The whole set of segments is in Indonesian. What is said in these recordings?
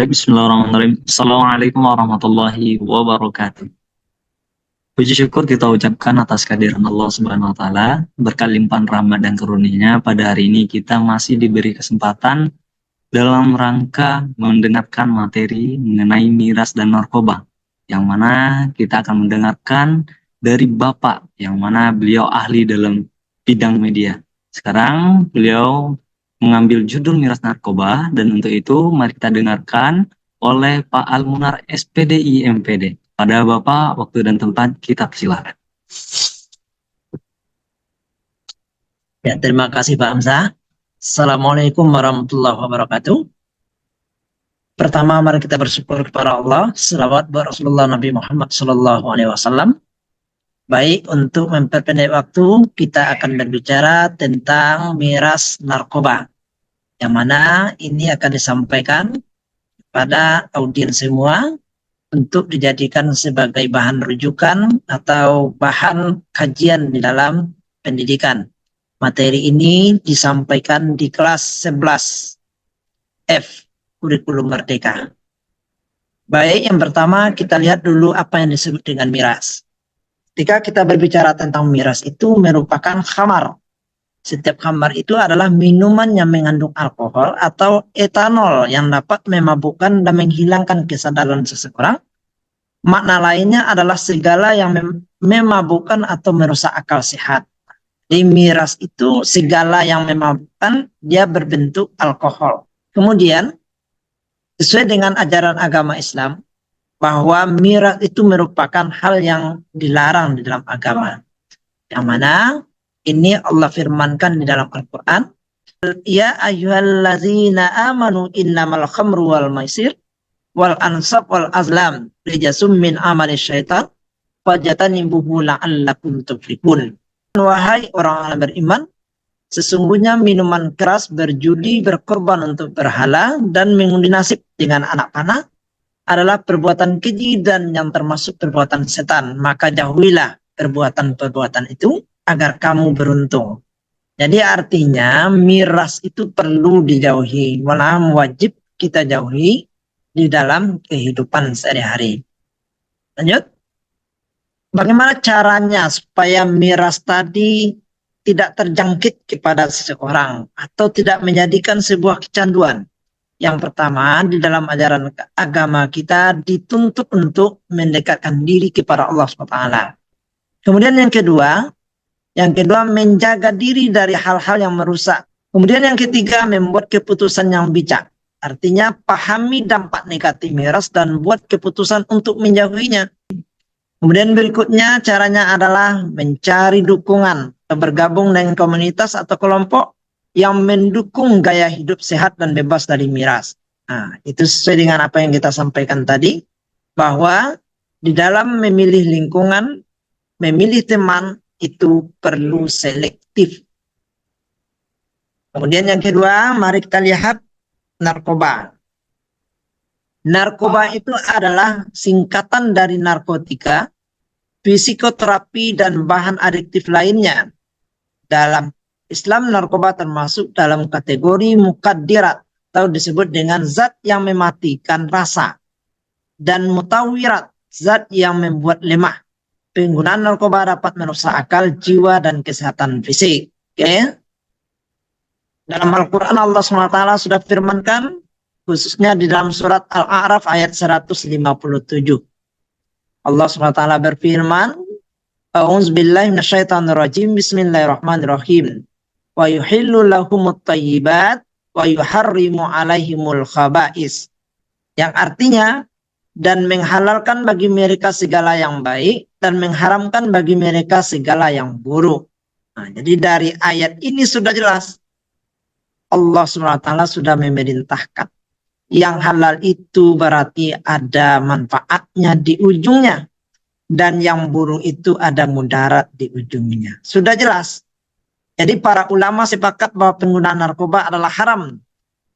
Baik, bismillahirrahmanirrahim. Assalamualaikum warahmatullahi wabarakatuh. Puji syukur kita ucapkan atas kehadiran Allah Subhanahu wa taala, berkat limpahan rahmat dan karunia-Nya pada hari ini kita masih diberi kesempatan dalam rangka mendengarkan materi mengenai miras dan narkoba, yang mana kita akan mendengarkan dari Bapak yang mana beliau ahli dalam bidang media. Sekarang beliau mengambil judul miras narkoba, dan untuk itu mari kita dengarkan oleh Pak Almunar SPDI MPD. Pada Bapak, waktu dan tempat kita persilakan. Ya, terima kasih Pak Hamzah. Assalamualaikum warahmatullahi wabarakatuh. Pertama, mari kita bersyukur kepada Allah. Selawat buat Rasulullah Nabi Muhammad SAW. Baik, untuk memperpendek waktu, kita akan berbicara tentang miras narkoba, yang mana ini akan disampaikan pada audiens semua untuk dijadikan sebagai bahan rujukan atau bahan kajian di dalam pendidikan. Materi ini disampaikan di kelas 11 F, Kurikulum Merdeka. Baik, yang pertama kita lihat dulu apa yang disebut dengan miras. Ketika kita berbicara tentang miras, itu merupakan khamar. Setiap khamar itu adalah minuman yang mengandung alkohol atau etanol yang dapat memabukkan dan menghilangkan kesadaran seseorang. Makna lainnya adalah segala yang memabukkan atau merusak akal sehat. Di miras itu segala yang memabukkan, dia berbentuk alkohol. Kemudian sesuai dengan ajaran agama Islam, bahwa miras itu merupakan hal yang dilarang di dalam agama. Yang mana ini Allah firmankan di dalam Al-Quran, ya ayyuhallazina amanu innamal khamru wal maisir wal ansab wal azlam rijasum min amali syaitan fajatanibuhu la'allakum tuflihun. Wahai orang-orang beriman, sesungguhnya minuman keras, berjudi, berkorban untuk berhala, dan mengundi nasib dengan anak panah adalah perbuatan keji dan yang termasuk perbuatan setan. Maka jauhilah perbuatan-perbuatan itu agar kamu beruntung. Jadi artinya miras itu perlu dijauhi, malah wajib kita jauhi di dalam kehidupan sehari-hari. Lanjut. Bagaimana caranya supaya miras tadi tidak terjangkit kepada seseorang atau tidak menjadikan sebuah kecanduan? Yang pertama, di dalam ajaran agama kita dituntut untuk mendekatkan diri kepada Allah SWT. Kemudian yang kedua menjaga diri dari hal-hal yang merusak. Kemudian yang ketiga, membuat keputusan yang bijak. Artinya pahami dampak negatif miras dan buat keputusan untuk menjauhinya. Kemudian berikutnya caranya adalah mencari dukungan, bergabung dengan komunitas atau kelompok yang mendukung gaya hidup sehat dan bebas dari miras. Nah, itu sesuai dengan apa yang kita sampaikan tadi, bahwa di dalam memilih lingkungan, memilih teman, itu perlu selektif. Kemudian yang kedua, mari kita lihat narkoba. Narkoba itu adalah singkatan dari narkotika, psikoterapi, dan bahan adiktif lainnya. Dalam Islam, narkoba termasuk dalam kategori mukaddirat, atau disebut dengan zat yang mematikan rasa, dan mutawirat, zat yang membuat lemah. Penggunaan narkoba dapat merusak akal, jiwa, dan kesehatan fisik. Oke? Dalam Al-Quran Allah SWT sudah firmankan, khususnya di dalam surat Al-A'raf ayat 157. Allah SWT berfirman, A'udzubillahi minasyaitonirrajim, bismillahirrahmanirrahim. Wa yuhillu lahumut thayyibat wa yuharrimu alaihimul khaba'is. Yang artinya, dan menghalalkan bagi mereka segala yang baik dan mengharamkan bagi mereka segala yang buruk. Nah, jadi dari ayat ini sudah jelas Allah SWT sudah memerintahkan. Yang halal itu berarti ada manfaatnya di ujungnya. Dan yang buruk itu ada mudarat di ujungnya. Sudah jelas. Jadi para ulama sepakat bahwa penggunaan narkoba adalah haram.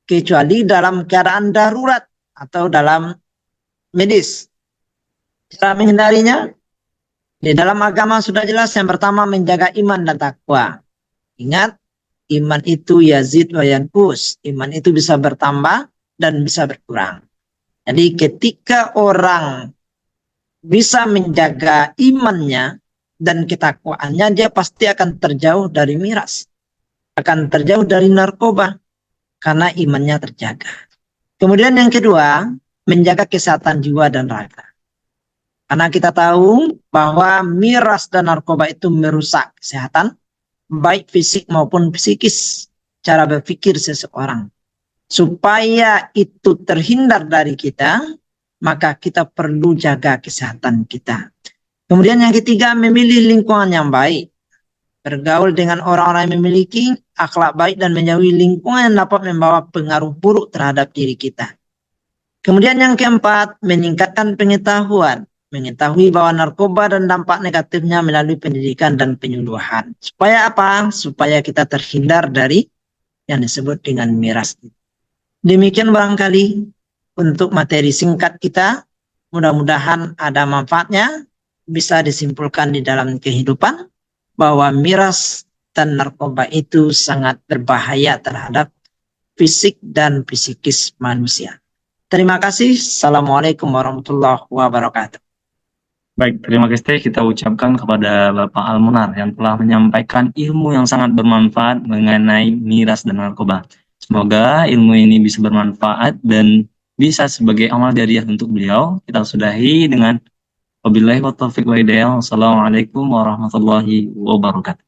Kecuali dalam keadaan darurat atau dalam medis. Cara menghindarinya? Di dalam agama sudah jelas. Yang pertama, menjaga iman dan takwa. Ingat, iman itu yazid wa yanqus. Iman itu bisa bertambah dan bisa berkurang. Jadi ketika orang bisa menjaga imannya dan ketakwaannya, dia pasti akan terjauh dari miras, akan terjauh dari narkoba karena imannya terjaga. Kemudian yang kedua, menjaga kesehatan jiwa dan raga. Karena kita tahu bahwa miras dan narkoba itu merusak kesehatan, baik fisik maupun psikis, cara berpikir seseorang. Supaya itu terhindar dari kita, maka kita perlu jaga kesehatan kita. Kemudian yang ketiga, memilih lingkungan yang baik. Bergaul dengan orang-orang yang memiliki akhlak baik dan menjauhi lingkungan yang dapat membawa pengaruh buruk terhadap diri kita. Kemudian yang keempat, meningkatkan pengetahuan. Mengetahui bahwa narkoba dan dampak negatifnya melalui pendidikan dan penyuluhan. Supaya apa? Supaya kita terhindar dari yang disebut dengan miras. Demikian barangkali untuk materi singkat kita. Mudah-mudahan ada manfaatnya. Bisa disimpulkan di dalam kehidupan bahwa miras dan narkoba itu sangat berbahaya terhadap fisik dan psikis manusia. Terima kasih. Assalamualaikum warahmatullahi wabarakatuh. Baik, terima kasih kita ucapkan kepada Bapak Almunar yang telah menyampaikan ilmu yang sangat bermanfaat mengenai miras dan narkoba. Semoga ilmu ini bisa bermanfaat dan bisa sebagai amal jariah untuk beliau. Kita sudahi dengan wabillahi wa taufiq wa hidayah. Wassalamualaikum warahmatullahi wabarakatuh.